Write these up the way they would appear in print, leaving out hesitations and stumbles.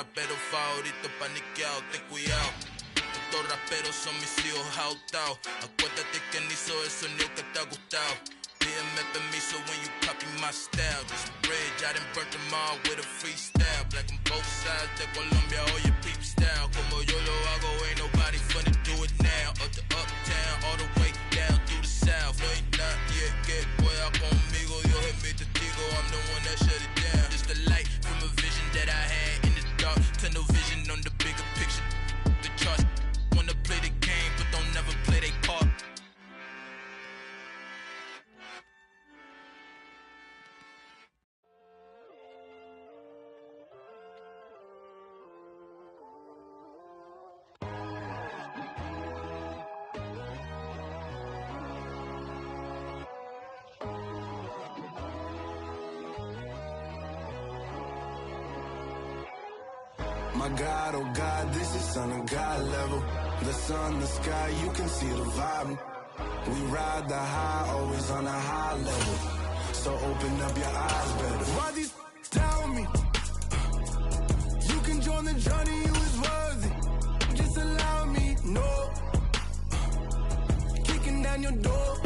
raperos favoritos paniqueados, ten cuidado. Estos raperos son mis hijos jautados. Acuérdate que ni hizo el sonido que te ha gustado. Pídeme permiso when you copy my style. This bridge, I done burnt them all with a freestyle. Black on both sides de Colombia, oye peep style. Como yo lo hago, ain't nobody finna do it now. Up to uptown, all the way down through the south. No hay nadie que pueda conmigo. Dios es mi testigo, I'm the one that shut it down. Just the light from a vision that I had in the dark. Tunnel vision on the bigger picture. The charts wanna play the game, but don't never play their part. My God, oh God, this is Son of God level. The sun, the sky, you can see the vibe. We ride the high, always on a high level. So open up your eyes better. Why these tell me? You can join the journey, you is worthy. Just allow me, no. Kicking down your door.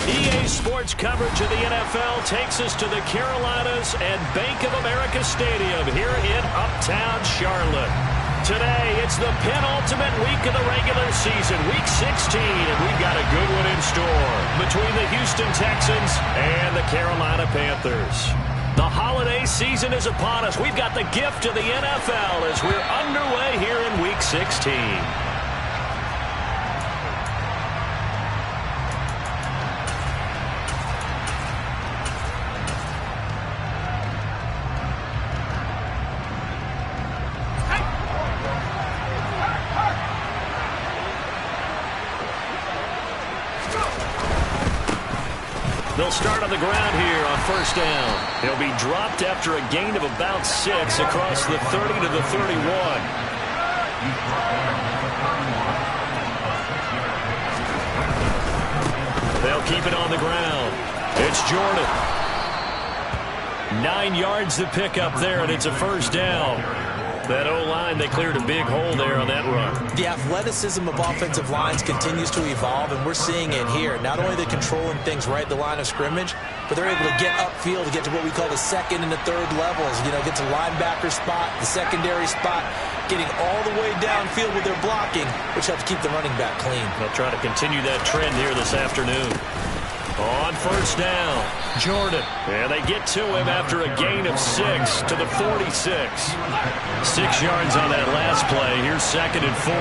EA Sports coverage of the NFL takes us to the Carolinas and Bank of America Stadium here in Uptown Charlotte. Today, it's the penultimate week of the regular season, Week 16, and we've got a good one in store between the Houston Texans and the Carolina Panthers. The holiday season is upon us. We've got the gift of the NFL as we're underway here in Week 16. They'll start on the ground here on first down. He'll be dropped after a gain of about 6 across the 30 to the 31. They'll keep it on the ground. It's Jordan. 9 yards to pick up there, and it's a first down. That O-line, they cleared a big hole there on that run. The athleticism of offensive lines continues to evolve, and we're seeing it here. Not only they're controlling things right at the line of scrimmage, but they're able to get upfield to get to what we call the second and the third levels. You know, get to linebacker spot, the secondary spot, getting all the way downfield with their blocking, which helps keep the running back clean. They'll try to continue that trend here this afternoon. On first down, Jordan. And they get to him after a gain of 6 to the 46. 6 yards on that last play. Here's 2nd and 4.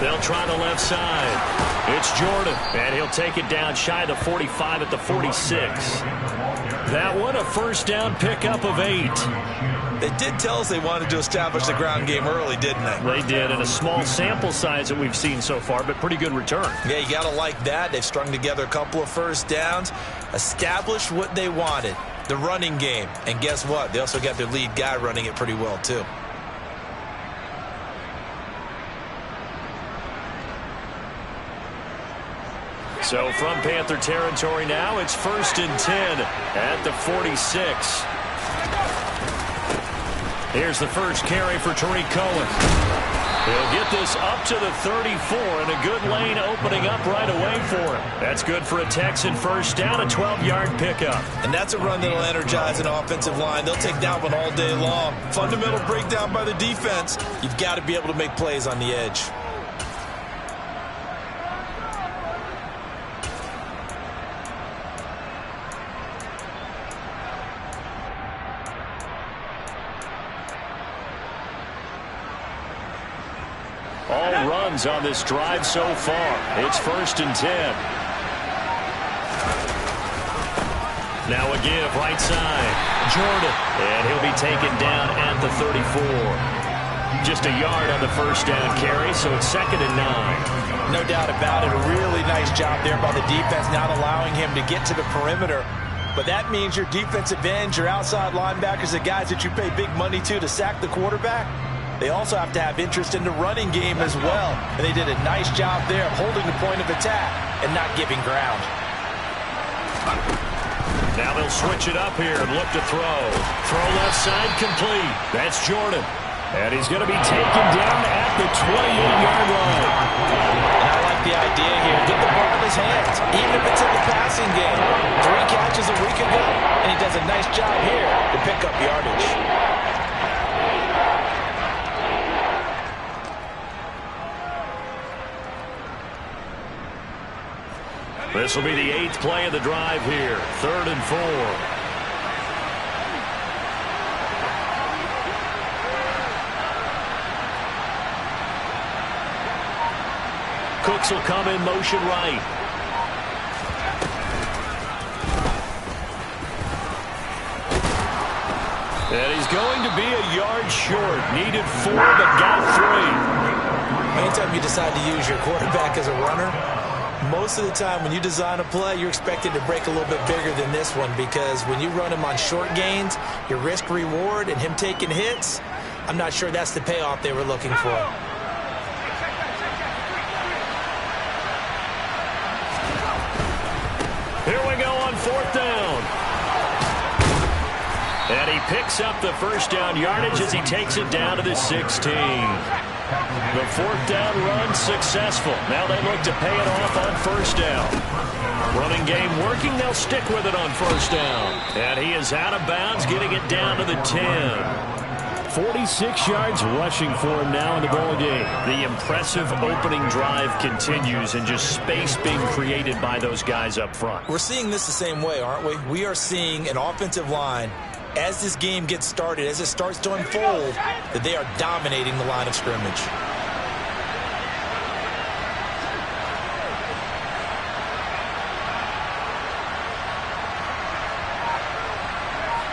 They'll try the left side. It's Jordan. And he'll take it down shy of the 45 at the 46. That one a first down pickup of 8. They did tell us they wanted to establish the ground game early, didn't they? They did, and a small sample size that we've seen so far, but pretty good return. Yeah, you got to like that. They've strung together a couple of first downs, established what they wanted, the running game. And guess what? They also got their lead guy running it pretty well, too. So from Panther territory now, it's 1st and 10 at the 46. Here's the first carry for Tariq Cohen. He'll get this up to the 34, and a good lane opening up right away for him. That's good for a Texan first down, a 12-yard pickup. And that's a run that'll energize an offensive line. They'll take that one all day long. Fundamental breakdown by the defense. You've got to be able to make plays on the edge. All runs on this drive so far. It's 1st and 10. Now a give right side. Jordan. And he'll be taken down at the 34. Just a yard on the first down carry, so it's 2nd and 9. No doubt about it. A really nice job there by the defense, not allowing him to get to the perimeter. But that means your defensive ends, your outside linebackers, the guys that you pay big money to sack the quarterback, they also have to have interest in the running game as well. And they did a nice job there of holding the point of attack and not giving ground. Now they'll switch it up here and look to throw. Throw left side complete. That's Jordan. And he's going to be taken down at the 28-yard line. And I like the idea here. Get the ball in his hands, even if it's in the passing game. 3 catches a week ago, and he does a nice job here to pick up yardage. This will be the 8th play of the drive here. 3rd and 4. Cooks will come in motion right. And he's going to be a yard short. Needed 4, but got 3. Anytime you decide to use your quarterback as a runner, most of the time when you design a play, you're expected to break a little bit bigger than this one, because when you run him on short gains, your risk-reward and him taking hits, I'm not sure that's the payoff they were looking for. Here we go on 4th down. And he picks up the first down yardage as he takes it down to the 16. The 4th down run successful. Now they look to pay it off on 1st down. Running game working. They'll stick with it on 1st down. And he is out of bounds, getting it down to the 10. 46 yards rushing for him now in the ball game. The impressive opening drive continues, and just space being created by those guys up front. We're seeing this the same way, aren't we? We are seeing an offensive line, as this game gets started, as it starts to unfold, that they are dominating the line of scrimmage.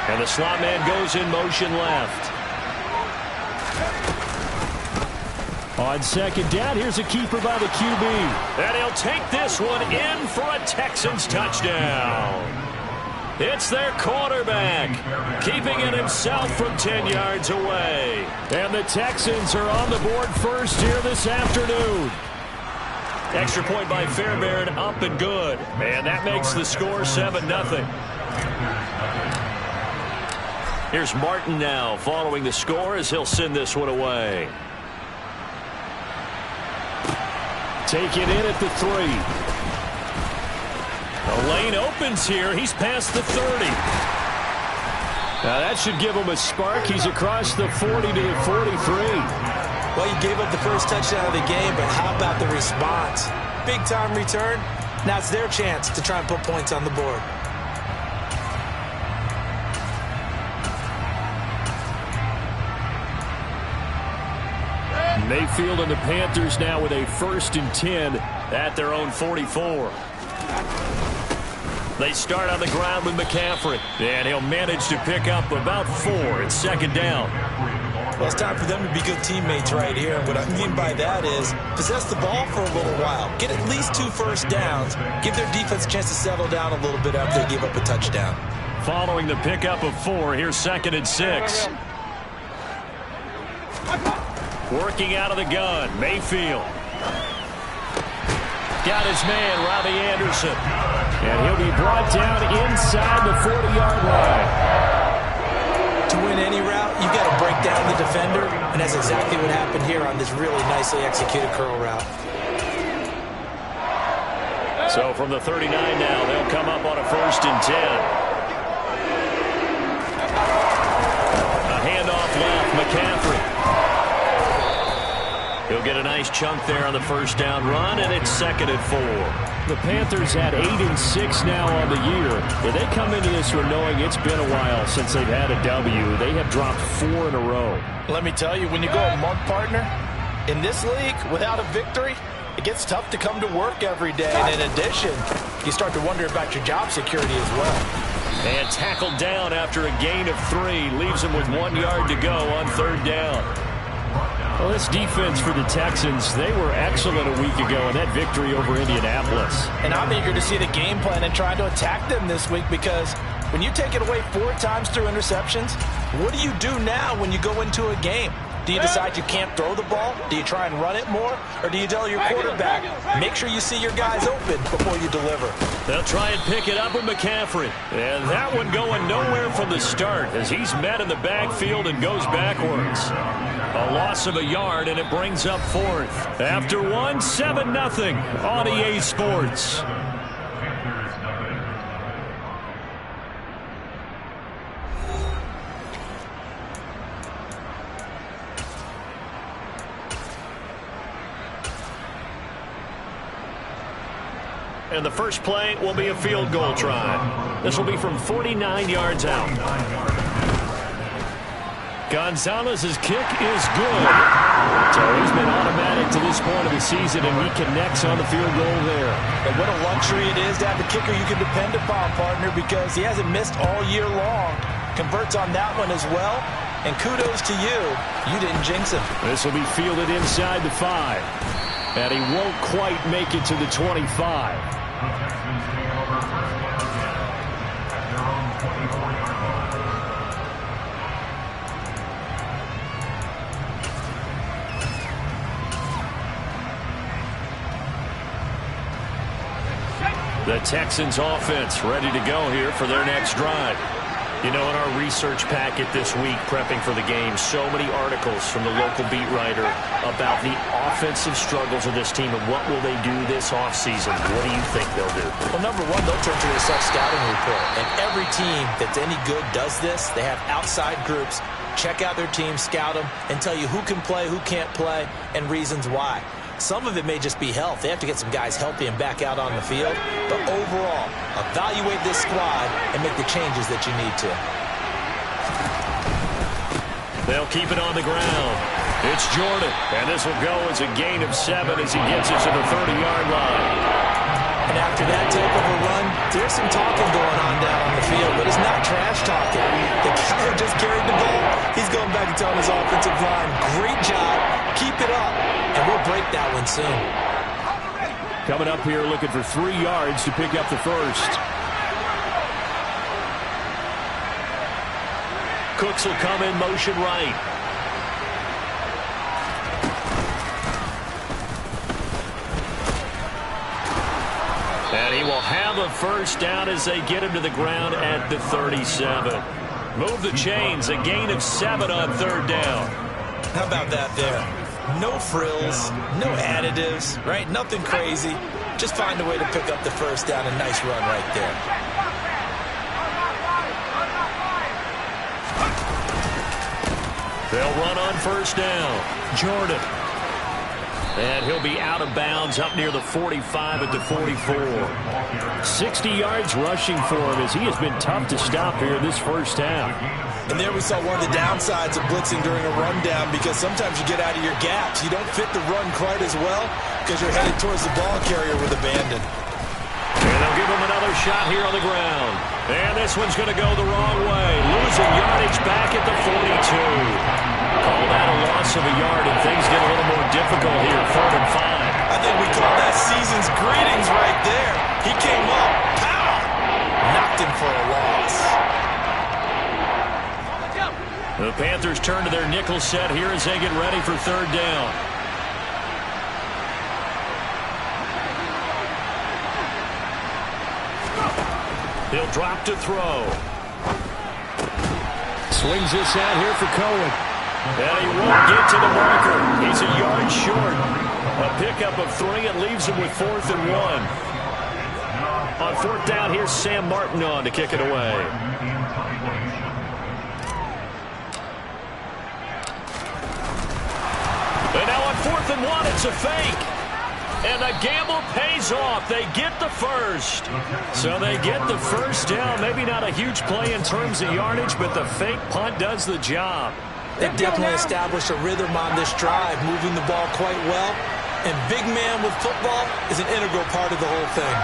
And the slot man goes in motion left. On 2nd down, here's a keeper by the QB. And he'll take this one in for a Texans touchdown. It's their quarterback, keeping it himself from 10 yards away. And the Texans are on the board first here this afternoon. Extra point by Fairbairn, up and good. And that makes the score 7-0. Here's Martin now following the score as he'll send this one away. Take it in at the 3. The lane opens here. He's past the 30. Now that should give him a spark. He's across the 40 to the 43. Well, you gave up the first touchdown of the game, but how about the response? Big-time return. Now it's their chance to try and put points on the board. Mayfield and the Panthers now with a 1st and 10 at their own 44. They start on the ground with McCaffrey, and he'll manage to pick up about 4. It's 2nd down. Well, it's time for them to be good teammates right here. And what I mean by that is possess the ball for a little while. Get at least 2 first downs. Give their defense a chance to settle down a little bit after they give up a touchdown. Following the pickup of 4, here's 2nd and 6. Working out of the gun, Mayfield. Got his man, Robbie Anderson. And he'll be brought down inside the 40-yard line. To win any route, you've got to break down the defender, and that's exactly what happened here on this really nicely executed curl route. So from the 39 now, they'll come up on a 1st and 10. A handoff left, McCaffrey. He'll get a nice chunk there on the 1st down run, and it's 2nd and 4. The Panthers had 8 and 6 now on the year. But they come into this one knowing it's been a while since they've had a W. They have dropped 4 in a row. Let me tell you, when you go a month, partner, in this league, without a victory, it gets tough to come to work every day. And in addition, you start to wonder about your job security as well. And tackled down after a gain of 3. Leaves him with 1 yard to go on 3rd down. Well, this defense for the Texans, they were excellent a week ago in that victory over Indianapolis. And I'm eager to see the game plan and trying to attack them this week, because when you take it away 4 times through interceptions, what do you do now when you go into a game? Do you decide you can't throw the ball? Do you try and run it more? Or do you tell your quarterback, make sure you see your guys open before you deliver? They'll try and pick it up with McCaffrey. And that one going nowhere from the start as he's met in the backfield and goes backwards. A loss of a yard, and it brings up fourth. After 7-0 on EA Sports. And the first play will be a field goal try. This will be from 49 yards out. Gonzalez's kick is good. So he's been automatic to this point of the season, and he connects on the field goal there. And what a luxury it is to have a kicker you can depend upon, partner, because he hasn't missed all year long. Converts on that one as well. And kudos to you. You didn't jinx him. This will be fielded inside the 5. And he won't quite make it to the 25. The Texans offense ready to go here for their next drive. You know, in our research packet this week, prepping for the game, so many articles from the local beat writer about the offensive struggles of this team and what will they do this offseason. What do you think they'll do? Well, number one, they'll turn to a self-scouting report. And every team that's any good does this. They have outside groups, check out their team, scout them, and tell you who can play, who can't play, and reasons why. Some of it may just be health. They have to get some guys healthy and back out on the field. But overall, evaluate this squad and make the changes that you need to. They'll keep it on the ground. It's Jordan, and this will go as a gain of 7 as he gets it to the 30-yard line. And after that type of a run, there's some talking going on down on the field, but it's not trash talking. The guy who just carried the ball, he's going back and telling his offensive line, great job, keep it up. And we'll break that one soon. Coming up here looking for 3 yards to pick up the first. Cooks will come in motion right. And he will have a first down as they get him to the ground at the 37. Move the chains, a gain of 7 on 3rd down. How about that there? No frills, no additives, right? Nothing crazy. Just find a way to pick up the first down. A nice run right there. They'll run on 1st down. Jordan. And he'll be out of bounds up near the 45 at the 44. 60 yards rushing for him as he has been tough to stop here this first half. And there we saw one of the downsides of blitzing during a rundown, because sometimes you get out of your gaps. You don't fit the run quite as well because you're headed towards the ball carrier with abandon. And they'll give him another shot here on the ground. And this one's going to go the wrong way. Losing yardage back at the 42. Call that a loss of a yard, and things get a little more difficult here, 3rd and 5. I think we call that season's greetings right there. He came up, pow! Knocked him for a loss. The Panthers turn to their nickel set here as they get ready for 3rd down. He'll drop to throw. Swings this out here for Cohen. And he won't get to the marker. He's a yard short. A pickup of 3. It leaves him with 4th and 1. On 4th down, here's Sam Martin on to kick it away. And now on 4th and 1, it's a fake. And the gamble pays off. They get the first. So they get the first down. Maybe not a huge play in terms of yardage, but the fake punt does the job. They've definitely established a rhythm on this drive, moving the ball quite well. And big man with football is an integral part of the whole thing.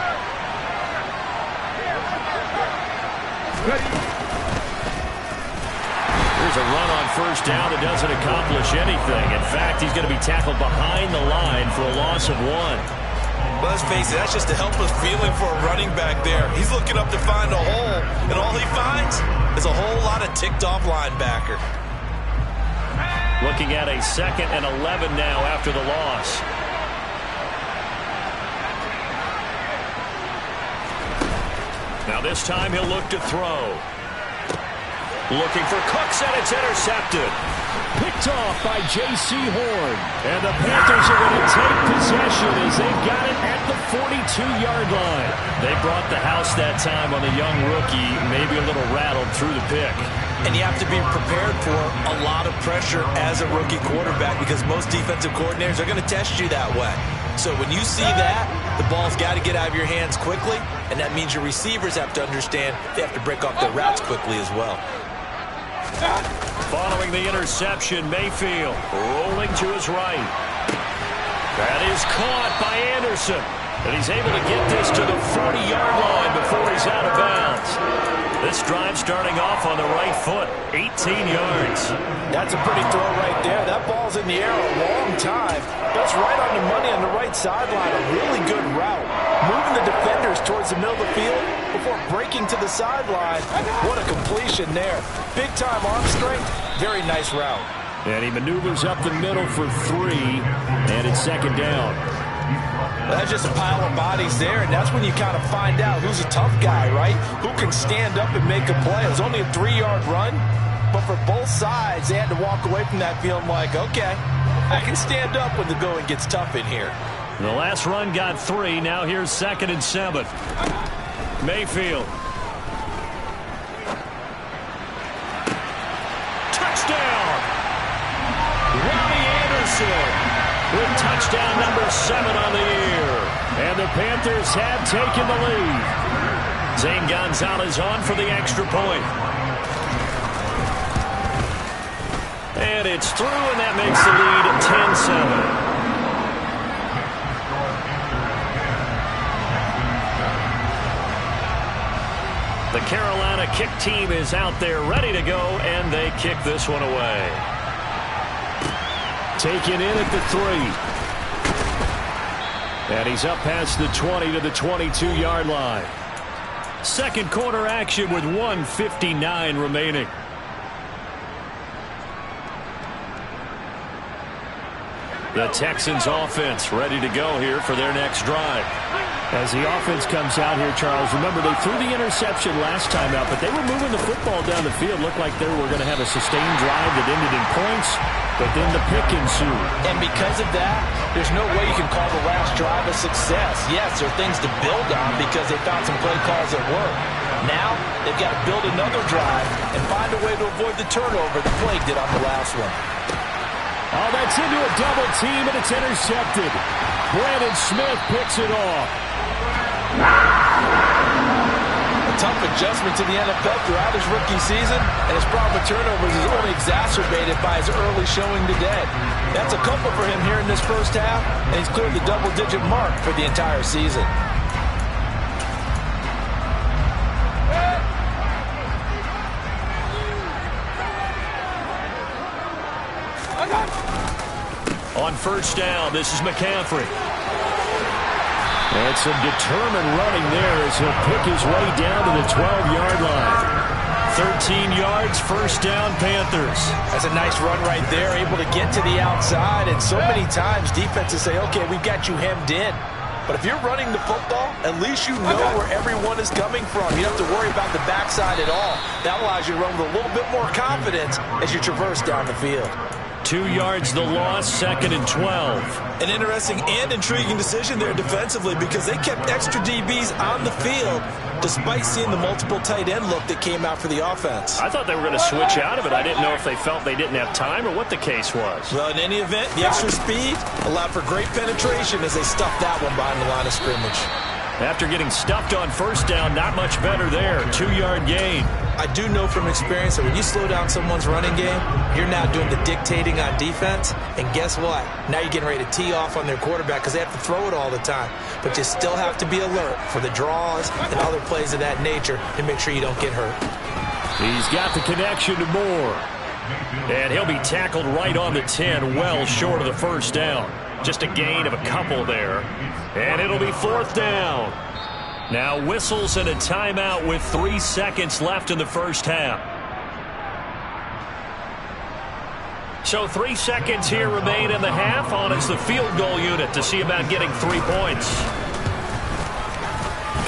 Here's a run on 1st down that doesn't accomplish anything. In fact, he's going to be tackled behind the line for a loss of 1. Well, let's face it, that's just a helpless feeling for a running back there. He's looking up to find a hole, and all he finds is a whole lot of ticked-off linebacker. Looking at a 2nd and 11 now after the loss. Now this time he'll look to throw. Looking for Cooks, and it's intercepted. Picked off by J.C. Horn. And the Panthers are going to take possession as they've got it at the 42-yard line. They brought the house that time on the young rookie, maybe a little rattled through the pick. And you have to be prepared for a lot of pressure as a rookie quarterback because most defensive coordinators are going to test you that way. So when you see that, the ball's got to get out of your hands quickly, and that means your receivers have to understand they have to break off their routes quickly as well. Following the interception, Mayfield rolling to his right. That is caught by Anderson. And he's able to get this to the 40-yard line before he's out of bounds. This drive starting off on the right foot, 18 yards. That's a pretty throw right there. That ball's in the air a long time. That's right on the money on the right sideline. A really good route. Moving the defenders towards the middle of the field before breaking to the sideline. What a completion there. Big-time arm strength. Very nice route. And he maneuvers up the middle for 3, and it's 2nd down. Well, that's just a pile of bodies there, and that's when you kind of find out who's a tough guy, right? Who can stand up and make a play. It was only a 3-yard run, but for both sides, they had to walk away from that feeling like, okay, I can stand up when the going gets tough in here. The last run got 3. Now here's 2nd and 7. Mayfield. Touchdown! Robbie Anderson with touchdown number 7 on the year. And the Panthers have taken the lead. Zane Gonzalez on for the extra point. And it's through, and that makes the lead 10-7. The Carolina kick team is out there ready to go, and they kick this one away. Taken in at the 3. And he's up past the 20 to the 22-yard line. Second quarter action with 1:59 remaining. The Texans offense ready to go here for their next drive. As the offense comes out here, Charles, remember they threw the interception last time out, but they were moving the football down the field. Looked like they were going to have a sustained drive that ended in points, but then the pick ensued. And because of that, there's no way you can call the last drive a success. Yes, there are things to build on because they found some play calls that work. Now, they've got to build another drive and find a way to avoid the turnover the play did on the last one. Oh, that's into a double team, and it's intercepted. Brandon Smith picks it off. A tough adjustment to the NFL throughout his rookie season, and his problem with turnovers is only exacerbated by his early showing today. That's a couple for him here in this first half, and he's cleared the double-digit mark for the entire season. On first down, this is McCaffrey. And some determined running there as he'll pick his way down to the 12-yard line. 13 yards, first down, Panthers. That's a nice run right there, able to get to the outside. And so many times defenses say, okay, we've got you hemmed in. But if you're running the football, at least you know where everyone is coming from. You don't have to worry about the backside at all. That allows you to run with a little bit more confidence as you traverse down the field. 2 yards the loss, 2nd and 12. An interesting and intriguing decision there defensively because they kept extra DBs on the field despite seeing the multiple tight end look that came out for the offense. I thought they were going to switch out of it. I didn't know if they felt they didn't have time or what the case was. Well, in any event, the extra speed allowed for great penetration as they stuffed that one behind the line of scrimmage. After getting stuffed on first down, not much better there. 2-yard gain. I do know from experience that when you slow down someone's running game, you're now doing the dictating on defense. And guess what? Now you're getting ready to tee off on their quarterback because they have to throw it all the time. But you still have to be alert for the draws and other plays of that nature to make sure you don't get hurt. He's got the connection to Moore. And he'll be tackled right on the 10, well short of the first down. Just a gain of a couple there. And it'll be 4th down. Now whistles and a timeout with 3 seconds left in the first half. So 3 seconds here remain in the half. On is the field goal unit to see about getting 3 points.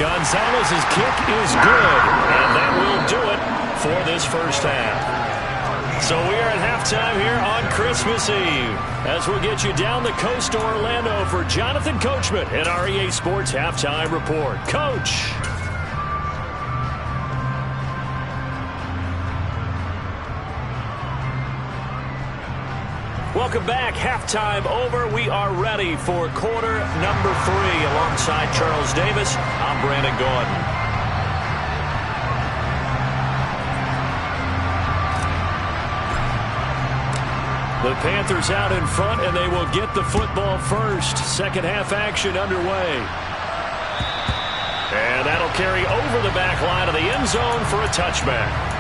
Gonzalez's kick is good, and that will do it for this first half. So we are at halftime here on Christmas Eve as we'll get you down the coast to Orlando for Jonathan Coachman in our EA Sports Halftime Report. Coach. Welcome back. Halftime over. We are ready for quarter number 3. Alongside Charles Davis, I'm Brandon Gordon. The Panthers out in front, and they will get the football first. Second half action underway. And that'll carry over the back line of the end zone for a touchback.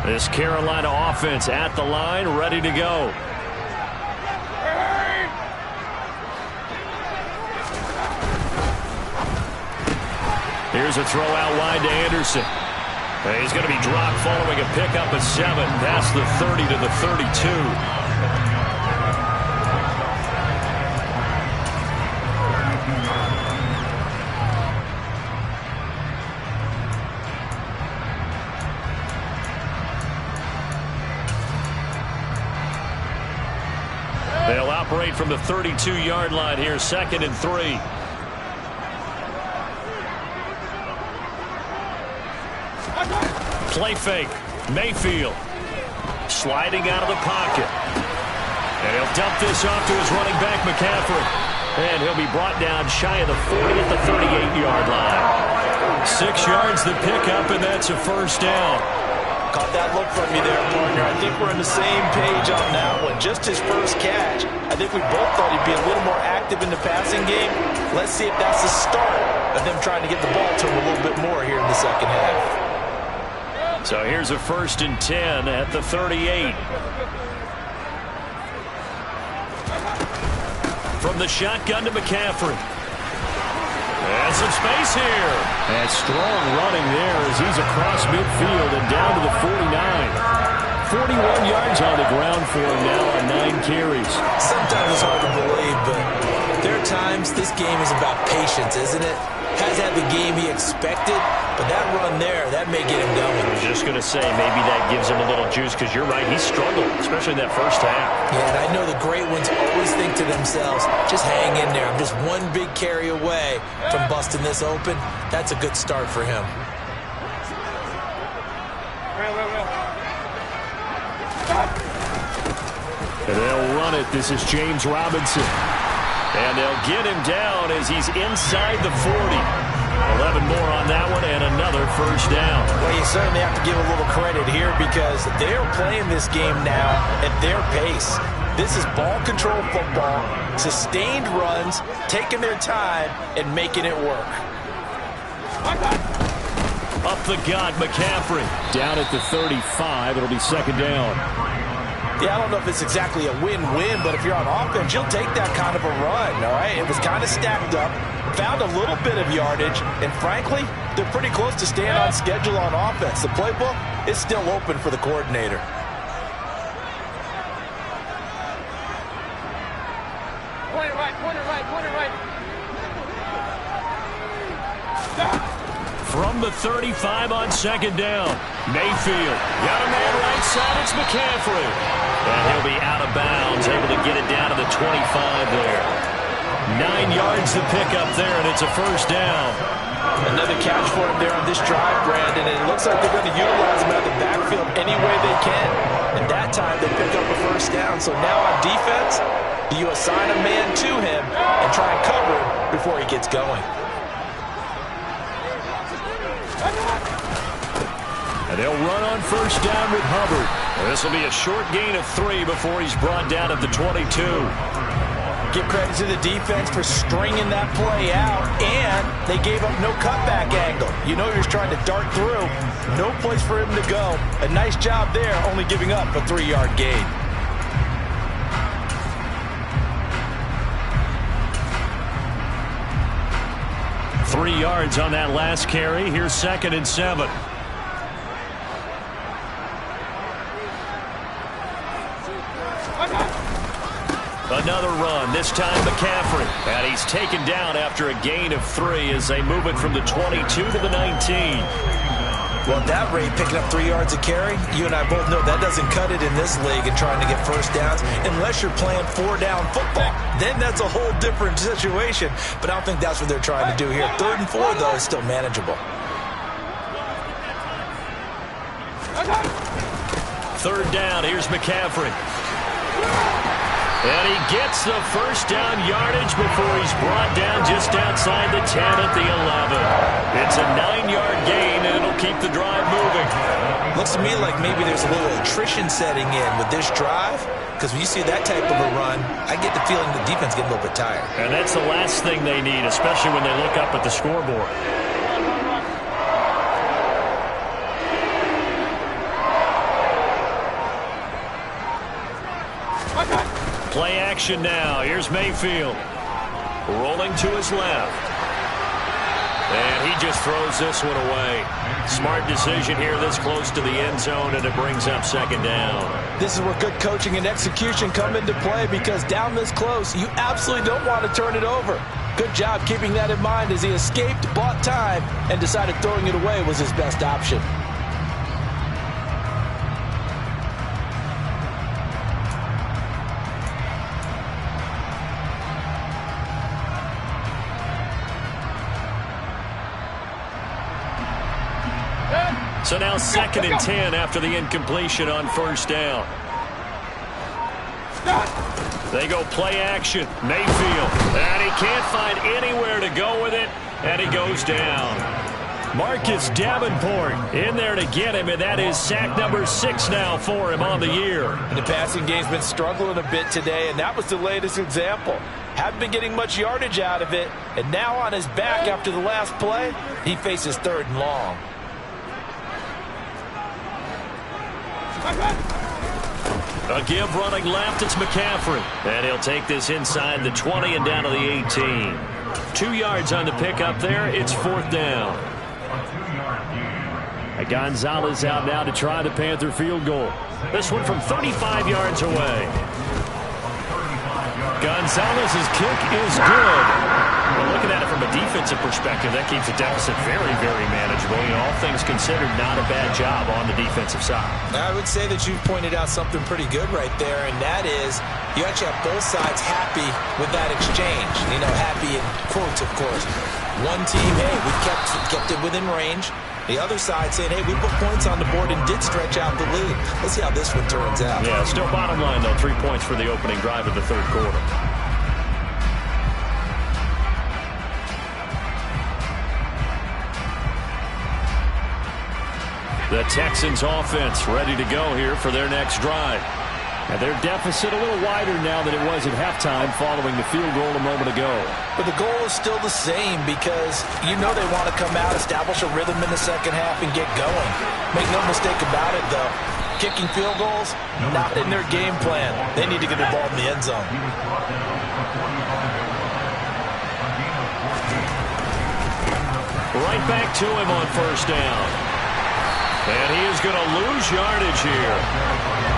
This Carolina offense at the line, ready to go. Here's a throw out wide to Anderson. He's going to be dropped following a pickup of 7. That's the 30 to the 32. They'll operate from the 32-yard line here, 2nd and 3. Play fake. Mayfield sliding out of the pocket. And he'll dump this off to his running back, McCaffrey. And he'll be brought down shy of the 40 at the 38-yard line. 6 yards the pickup, and that's a first down. Caught that look from you there, partner. I think we're on the same page on that one. Just his first catch. I think we both thought he'd be a little more active in the passing game. Let's see if that's the start of them trying to get the ball to him a little bit more here in the second half. So here's a 1st and 10 at the 38. From the shotgun to McCaffrey. And some space here. And strong running there as he's across midfield and down to the 49. 41 yards on the ground for him now on 9 carries. Sometimes it's hard to believe, but there are times this game is about patience, isn't it? Has had the game he expected, but that run there, that may get him going. I was just going to say, maybe that gives him a little juice, because you're right, he struggled, especially in that first half. Yeah, and I know the great ones always think to themselves, just hang in there. I'm just one big carry away from busting this open. That's a good start for him. And they'll run it. This is James Robinson. And they'll get him down as he's inside the 40. 11 more on that one and another first down. Well, you certainly have to give a little credit here because they're playing this game now at their pace. This is ball control football, sustained runs, taking their time and making it work. Up the gut, McCaffrey. Down at the 35. It'll be 2nd down. Yeah, I don't know if it's exactly a win-win, but if you're on offense, you'll take that kind of a run, all right? It was kind of stacked up, found a little bit of yardage, and frankly, they're pretty close to staying on schedule on offense. The playbook is still open for the coordinator. Point it right, point it right, point it right. From the 35 on 2nd down, Mayfield. Got a man right side, it's McCaffrey. And he'll be out of bounds, able to get it down to the 25 there. 9 yards to pick up there, and it's a first down. Another catch for him there on this drive, Brandon, and it looks like they're going to utilize him out of the backfield any way they can. And that time they pick up a first down. So now on defense, do you assign a man to him and try and cover him before he gets going? And they'll run on first down with Hubbard. This will be a short gain of 3 before he's brought down at the 22. Give credit to the defense for stringing that play out, and they gave up no cutback angle. You know you're trying to dart through. No place for him to go. A nice job there, only giving up a 3-yard gain. Three yards on that last carry. Here's 2nd and 7. Another run, this time McCaffrey. And he's taken down after a gain of 3 as they move it from the 22 to the 19. Well, at that rate, picking up 3 yards a carry, you and I both know that doesn't cut it in this league and trying to get first downs unless you're playing 4-down football. Then that's a whole different situation, but I don't think that's what they're trying to do here. 3rd and 4, though, is still manageable. 3rd down, here's McCaffrey. And he gets the first down yardage before he's brought down just outside the 10 at the 11. It's a 9-yard gain, and it'll keep the drive moving. Looks to me like maybe there's a little attrition setting in with this drive, because when you see that type of a run, I get the feeling the defense getting a little bit tired. And that's the last thing they need, especially when they look up at the scoreboard. Play action now. Here's Mayfield. Rolling to his left. And he just throws this one away. Smart decision here this close to the end zone, and it brings up 2nd down. This is where good coaching and execution come into play, because down this close, you absolutely don't want to turn it over. Good job keeping that in mind as he escaped, bought time, and decided throwing it away was his best option. So now 2nd and 10 after the incompletion on 1st down. They go play action. Mayfield. And he can't find anywhere to go with it. And he goes down. Marcus Davenport in there to get him. And that is sack number 6 now for him on the year. And the passing game's been struggling a bit today, and that was the latest example. Haven't been getting much yardage out of it. And now on his back after the last play, he faces 3rd and long. A give running left, it's McCaffrey. And he'll take this inside the 20 and down to the 18. 2 yards on the pickup there. It's 4th down. Gonzalez out now to try the Panther field goal. This one from 35 yards away. Gonzalez's kick is good. Well, looking at it from a defensive perspective, that keeps the deficit very, very manageable. You know, all things considered, not a bad job on the defensive side. I would say that you pointed out something pretty good right there, and that is you actually have both sides happy with that exchange. You know, happy in quotes, of course. One team, hey, we kept it within range. The other side saying, hey, we put points on the board and did stretch out the lead. Let's see how this one turns out. Yeah, still bottom line, though, 3 points for the opening drive of the 3rd quarter. The Texans offense ready to go here for their next drive. And their deficit a little wider now than it was at halftime following the field goal a moment ago. But the goal is still the same, because you know they want to come out, establish a rhythm in the 2nd half, and get going. Make no mistake about it, though. Kicking field goals, not in their game plan. They need to get the ball in the end zone. Right back to him on 1st down. And he is going to lose yardage here.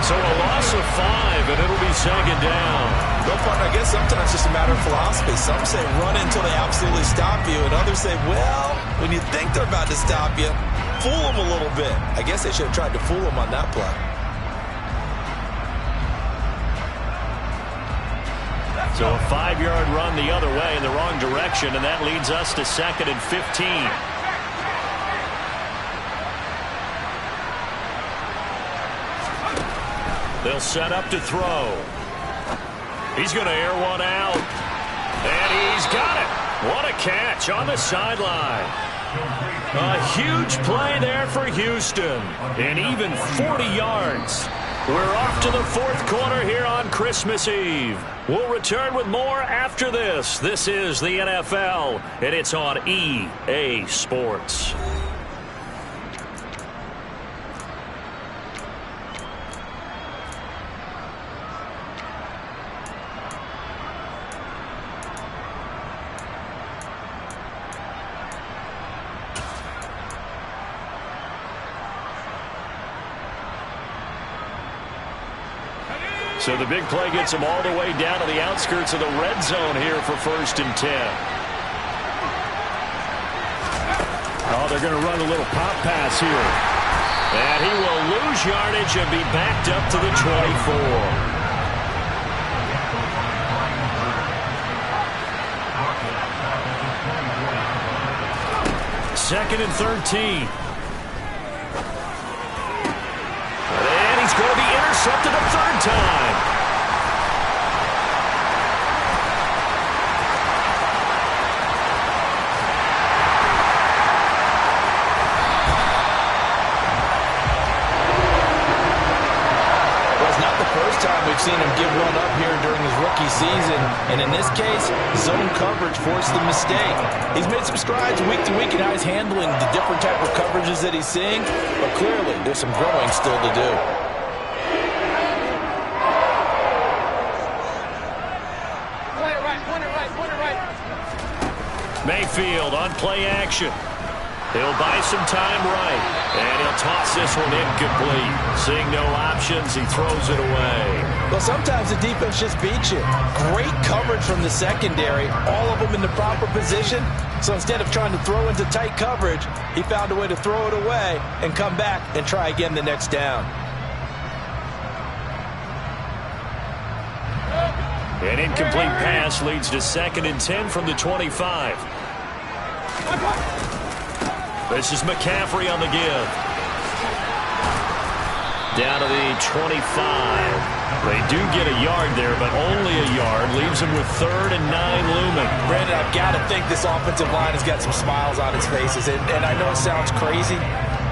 So a loss of 5, and it'll be 2nd down. Well, partner, I guess sometimes it's just a matter of philosophy. Some say run until they absolutely stop you, and others say, well, when you think they're about to stop you, fool them a little bit. I guess they should have tried to fool them on that play. So a 5-yard run the other way in the wrong direction, and that leads us to 2nd and 15. They'll set up to throw. He's going to air one out. And he's got it. What a catch on the sideline. A huge play there for Houston. And even 40 yards. We're off to the fourth quarter here on Christmas Eve. We'll return with more after this. This is the NFL, and it's on EA Sports. So the big play gets them all the way down to the outskirts of the red zone here for 1st and 10. Oh, they're going to run a little pop pass here. And he will lose yardage and be backed up to the 24. 2nd and 13. And he's going to be intercepted a third time. We've seen him give one up here during his rookie season, and in this case, zone coverage forced the mistake. He's made some strides week to week in how he's handling the different type of coverages that he's seeing, but clearly there's some growing still to do. Mayfield on play action. He'll buy some time right, and he'll toss this one incomplete. Seeing no options, he throws it away. Well, sometimes the defense just beats you. Great coverage from the secondary, all of them in the proper position. So instead of trying to throw into tight coverage, he found a way to throw it away and come back and try again the next down. An incomplete pass leads to 2nd and 10 from the 25. This is McCaffrey on the give. Down to the 25. They do get a yard there, but only a yard. Leaves them with 3rd and 9 looming. Brandon, I've got to think this offensive line has got some smiles on its faces. And I know it sounds crazy,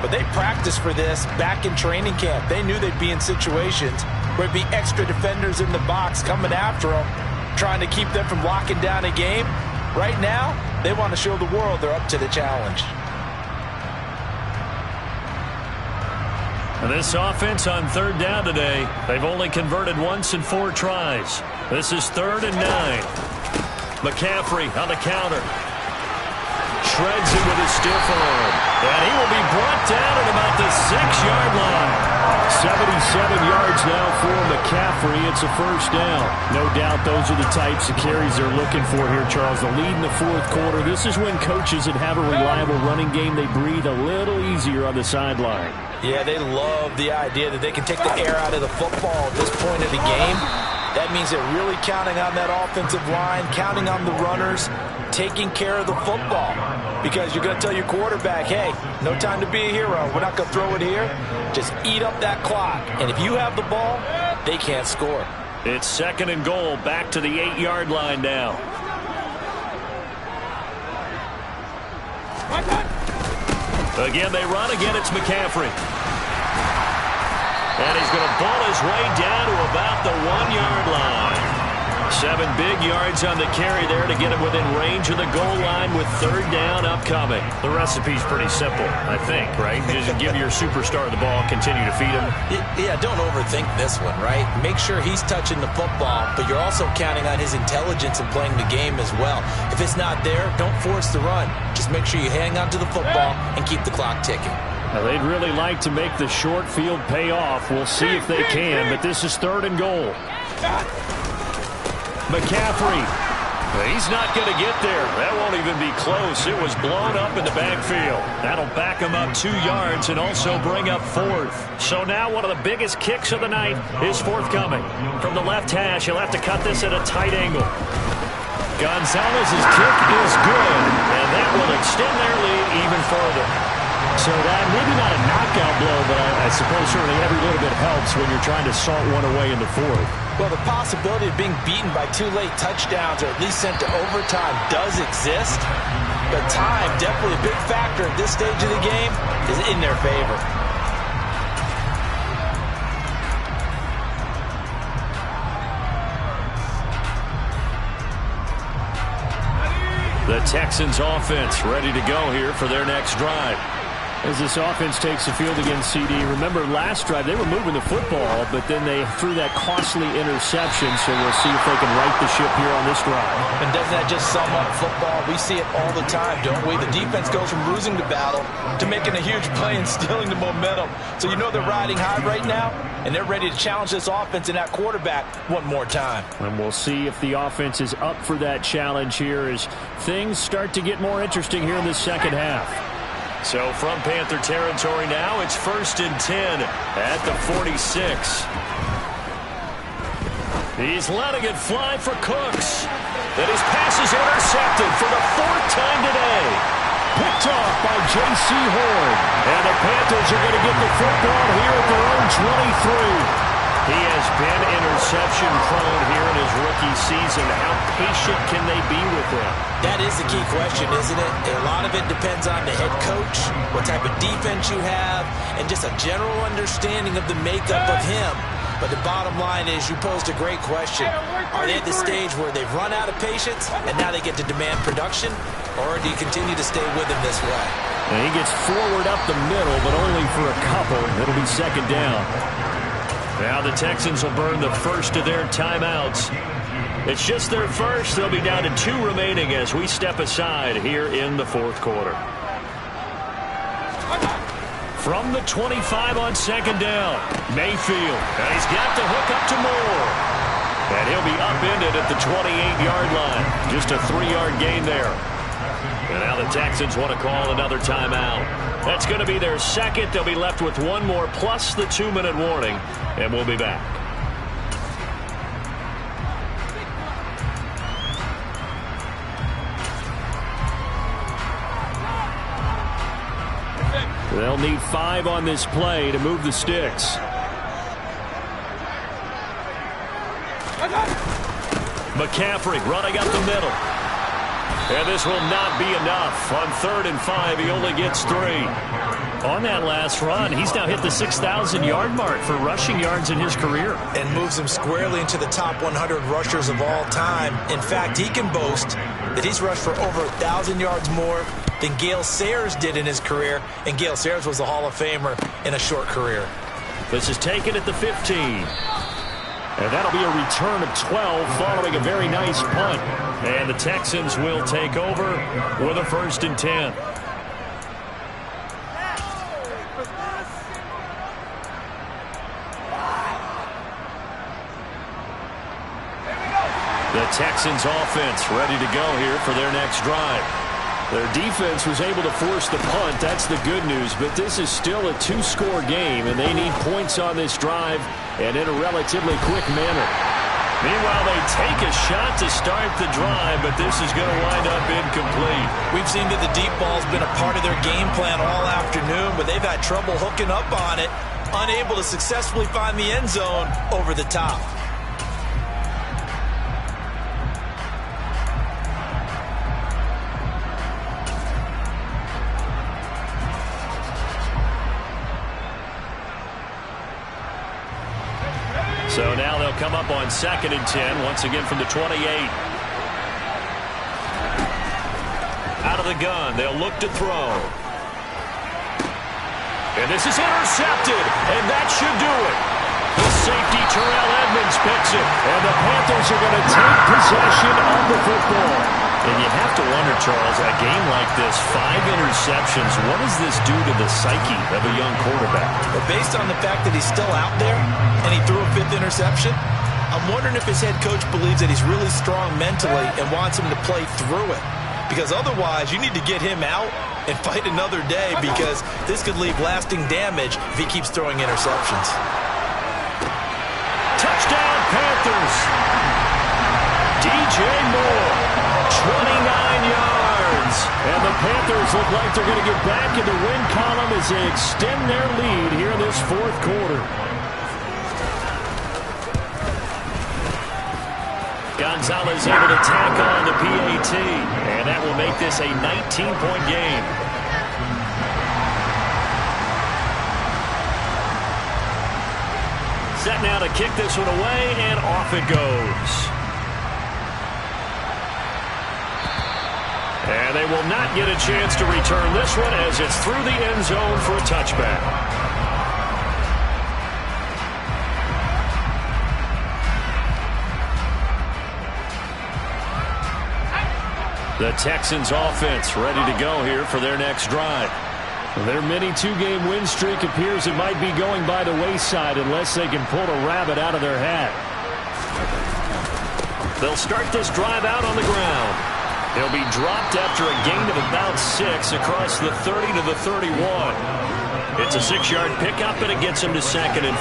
but they practiced for this back in training camp. They knew they'd be in situations where there'd be extra defenders in the box coming after them, trying to keep them from locking down a game. Right now, they want to show the world they're up to the challenge. This offense on 3rd down today, they've only converted once in 4 tries. This is 3rd and 9. McCaffrey on the counter. Shreds it with his stiff arm. And he will be brought down at about the 6-yard line. 77 yards now for McCaffrey. It's a 1st down. No doubt those are the types of carries they're looking for here, Charles. The lead in the 4th quarter. This is when coaches that have a reliable running game, they breathe a little easier on the sideline. Yeah, they love the idea that they can take the air out of the football at this point of the game. That means they're really counting on that offensive line, counting on the runners, taking care of the football. Because you're going to tell your quarterback, hey, no time to be a hero. We're not going to throw it here. Just eat up that clock. And if you have the ball, they can't score. It's 2nd and goal, back to the 8-yard line now. Again, they run. Again, it's McCaffrey. And he's going to ball his way down to about the 1-yard line. 7 big yards on the carry there to get him within range of the goal line with 3rd down upcoming. The recipe's pretty simple, I think, right? Just give your superstar the ball, continue to feed him. Yeah, don't overthink this one, right? Make sure he's touching the football, but you're also counting on his intelligence in playing the game as well. If it's not there, don't force the run. Just make sure you hang on to the football and keep the clock ticking. Now, they'd really like to make the short field pay off. We'll see if they can, but this is 3rd and goal. McCaffrey, he's not going to get there. That won't even be close. It was blown up in the backfield. That'll back him up 2 yards and also bring up 4th. So now one of the biggest kicks of the night is forthcoming. From the left hash, he'll have to cut this at a tight angle. Gonzalez's kick is good, and that will extend their lead even further. So that maybe not a knockout blow, but I suppose certainly every little bit helps when you're trying to salt one away in the 4th. Well, the possibility of being beaten by 2 late touchdowns or at least sent to overtime does exist, but time, definitely a big factor at this stage of the game, is in their favor. The Texans offense ready to go here for their next drive. As this offense takes the field against CD, remember last drive they were moving the football, but then they threw that costly interception, so we'll see if they can right the ship here on this drive. And doesn't that just sum up football? We see it all the time, don't we? The defense goes from losing the battle to making a huge play and stealing the momentum. So you know they're riding high right now, and they're ready to challenge this offense and that quarterback one more time. And we'll see if the offense is up for that challenge here as things start to get more interesting here in the second half. So from Panther territory now, it's 1st and 10 at the 46. He's letting it fly for Cooks. Then his pass is intercepted for the 4th time today. Picked off by J.C. Horn. And the Panthers are going to get the football here at their own 23. He has been interception prone here in his rookie season. How patient can they be with him? That is the key question, isn't it? A lot of it depends on the head coach, what type of defense you have, and just a general understanding of the makeup of him. But the bottom line is you posed a great question. Are they at the stage where they've run out of patience and now they get to demand production? Or do you continue to stay with him this way? And he gets forward up the middle, but only for a couple. It'll be 2nd down. Now the Texans will burn the first of their timeouts. It's just their first. They'll be down to 2 remaining as we step aside here in the 4th quarter. From the 25 on 2nd down, Mayfield. And he's got the hook up to Moore. And he'll be upended at the 28-yard line. Just a 3-yard gain there. And now the Texans want to call another timeout. That's going to be their second. They'll be left with 1 more plus the 2-minute warning. And we'll be back. They'll need 5 on this play to move the sticks. McCaffrey running up the middle. And this will not be enough. On 3rd and 5, he only gets 3. On that last run, he's now hit the 6,000-yard mark for rushing yards in his career. And moves him squarely into the top 100 rushers of all time. In fact, he can boast that he's rushed for over 1,000 yards more than Gale Sayers did in his career. And Gale Sayers was a Hall of Famer in a short career. This is taken at the 15. And that'll be a return of 12 following a very nice punt. And the Texans will take over with a 1st and 10. The Texans offense ready to go here for their next drive. Their defense was able to force the punt. That's the good news. But this is still a 2-score game, and they need points on this drive and in a relatively quick manner. Meanwhile, they take a shot to start the drive, but this is going to wind up incomplete. We've seen that the deep ball's been a part of their game plan all afternoon, but they've had trouble hooking up on it, unable to successfully find the end zone over the top. So now they'll come up on 2nd and 10, once again from the 28. Out of the gun, they'll look to throw. And this is intercepted, and that should do it. The safety, Terrell Edmonds, picks it, and the Panthers are going to take possession of the football. And you have to wonder, Charles, a game like this, 5 interceptions, what does this do to the psyche of a young quarterback? But based on the fact that he's still out there and he threw a 5th interception, I'm wondering if his head coach believes that he's really strong mentally and wants him to play through it. Because otherwise, you need to get him out and fight another day, because this could leave lasting damage if he keeps throwing interceptions. Touchdown, Panthers! DJ Moore, 29 yards. And the Panthers look like they're going to get back in the win column as they extend their lead here in this 4th quarter. Gonzalez able to tack on the PAT, and that will make this a 19-point game. Set now to kick this one away, and off it goes. And they will not get a chance to return this one as it's through the end zone for a touchback. The Texans offense ready to go here for their next drive. Their mini two-game win streak appears it might be going by the wayside unless they can pull a rabbit out of their hat. They'll start this drive out on the ground. He'll be dropped after a gain of about 6 across the 30 to the 31. It's a 6-yard pickup, and it gets him to 2nd and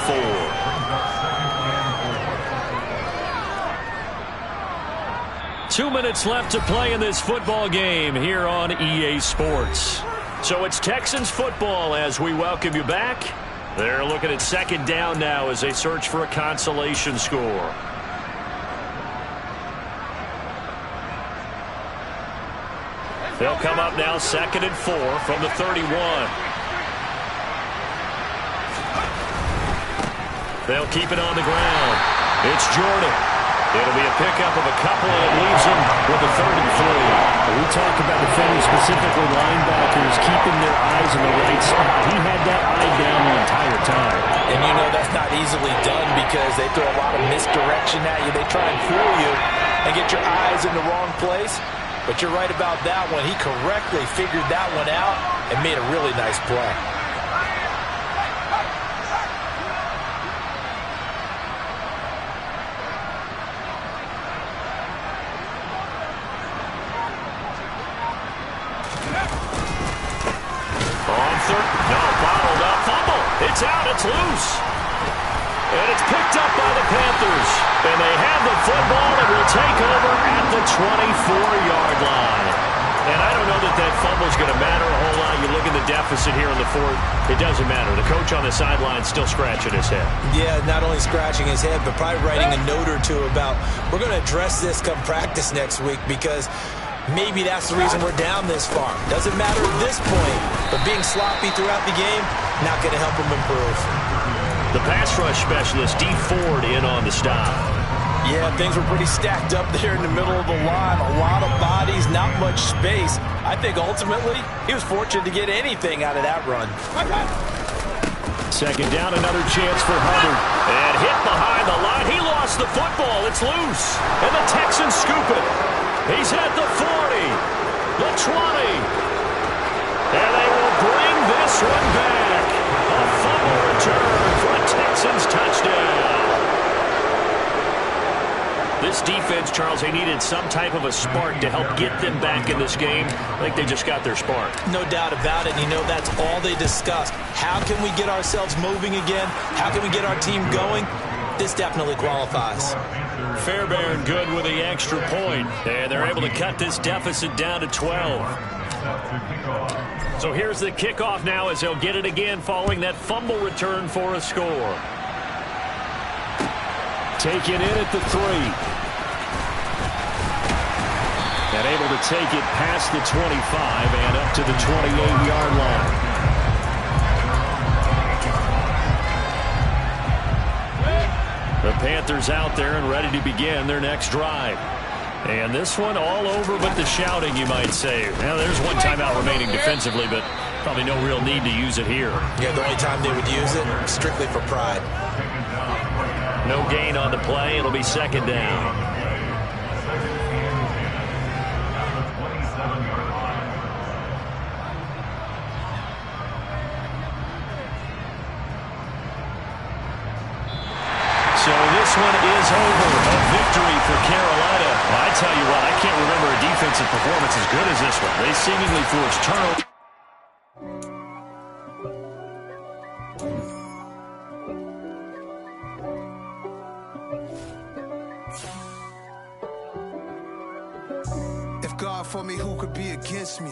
4. Two minutes left to play in this football game here on EA Sports. So it's Texans football as we welcome you back. They're looking at 2nd down now as they search for a consolation score. They'll come up now 2nd and 4 from the 31. They'll keep it on the ground. It's Jordan. It'll be a pickup of a couple, and it leaves them with a 3rd and 3. We talk about defenders, specifically linebackers, keeping their eyes in the right spot. He had that eye down the entire time. And you know that's not easily done because they throw a lot of misdirection at you. They try and fool you and get your eyes in the wrong place. But you're right about that one. He correctly figured that one out and made a really nice play. On 3rd, no, bottled up, fumble. It's out, it's loose. And it's picked up by the Panthers. And they have the football and will take over at the 24-yard line. And I don't know that that fumble is going to matter a whole lot. You look at the deficit here in the 4th. It doesn't matter. The coach on the sideline still scratching his head. Yeah, not only scratching his head, but probably writing a note or two about, we're going to address this come practice next week because maybe that's the reason we're down this far. Doesn't matter at this point, but being sloppy throughout the game, not going to help him improve. The pass rush specialist, D. Ford, in on the stop. Yeah, things were pretty stacked up there in the middle of the line. A lot of bodies, not much space. I think ultimately he was fortunate to get anything out of that run. 2nd down, another chance for Hubbard. And hit behind the line. He lost the football. It's loose. And the Texans scoop it. He's at the 40, the 20. And they will bring this one back. A fumble return for a Texans touchdown. This defense, Charles, they needed some type of a spark to help get them back in this game. I think they just got their spark. No doubt about it. You know, that's all they discussed. How can we get ourselves moving again? How can we get our team going? This definitely qualifies. Fairbairn good with the extra point. And they're able to cut this deficit down to 12. So here's the kickoff now as they'll get it again following that fumble return for a score. Taken in at the 3. And able to take it past the 25 and up to the 28-yard line. The Panthers out there and ready to begin their next drive. And this one all over but the shouting, you might say. Now, there's one timeout remaining defensively, but probably no real need to use it here. Yeah, the only time they would use it, strictly for pride. No gain on the play. It'll be 2nd down. So this one is over. A victory for Carolina. Well, I tell you what, I can't remember a defensive performance as good as this one. They seemingly forced turnover. If God for me, who could be against me?